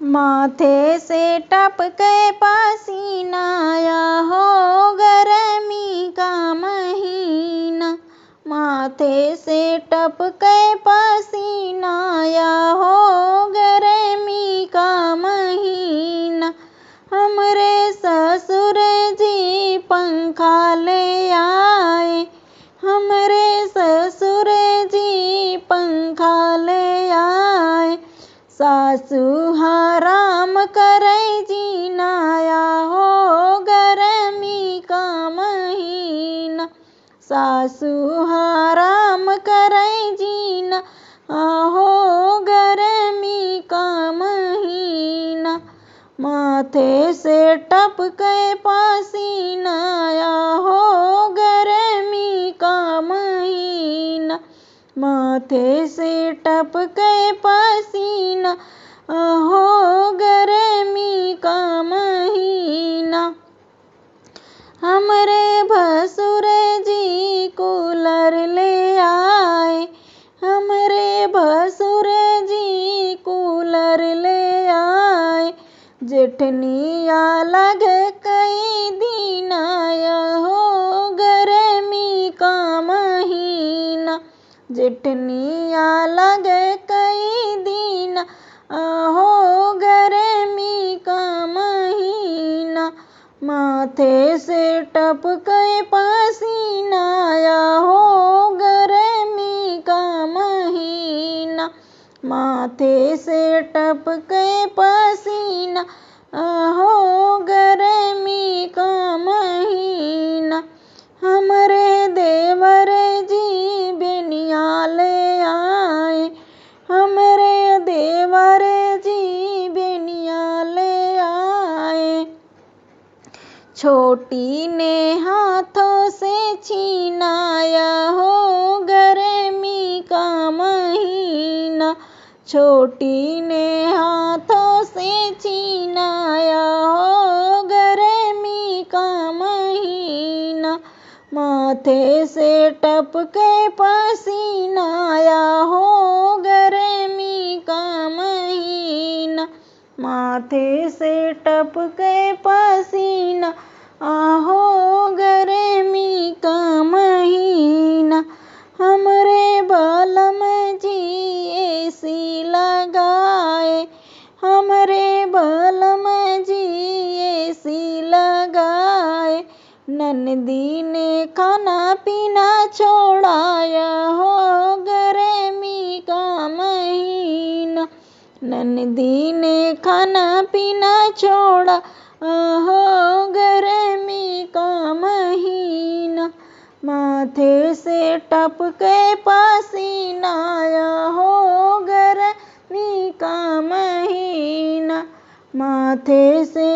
माथे से टपके पसीना आया हो गर्मी का महीना। माथे से टपके पसीना आया हो गर्मी का महीना। हमरे ससुर जी पंखा ले आए। हमरे ससुर जी पंखा ले आए। सासू हराम करे जीना आया हो गर्मी का महीना। सासू हराम करे जीना आहो गर्मी का महीना। माथे से टपके पसीना आया हो गर्मी का महीना। माथे से टपके पसीना आहो गर्मी का महीना। हमरे भसुर जी कूलर ले आए। हमरे भसुर जी कूलर ले आए। जेठनिया लग कई दिन आया हो गर्मी का महीना। जेठनिया लग कई दिन आहो गर्मी का महीना। माथे से टपके पसीना आया हो गर्मी का महीना। माथे से टपके पसीना आहो गर्मी का महीना। हमरे देवर जी बेनिया ले आए। हमरे देवर जी बेनिया ले आए। छोटी ने हाथों से छीनाया हो गर्मी का महीना। छोटी ने हाथों से छीनाया हो गर्मी का महीना। माथे से टपके पसीना आया हो गर्मी का महीना। माथे से टपके पसीना आहो गर्मी का महीना। हमरे बालम जी एसी लगाए। हमरे बालम जी एसी लगाए। ननदी ने खाना पीना छोड़ाया हो गर्मी का महीना। ननदी ने खाना पीना छोड़ा आहो गर्मी का महीना। माथे से टपके पसीना आया हो गर्मी का महीना। माथे से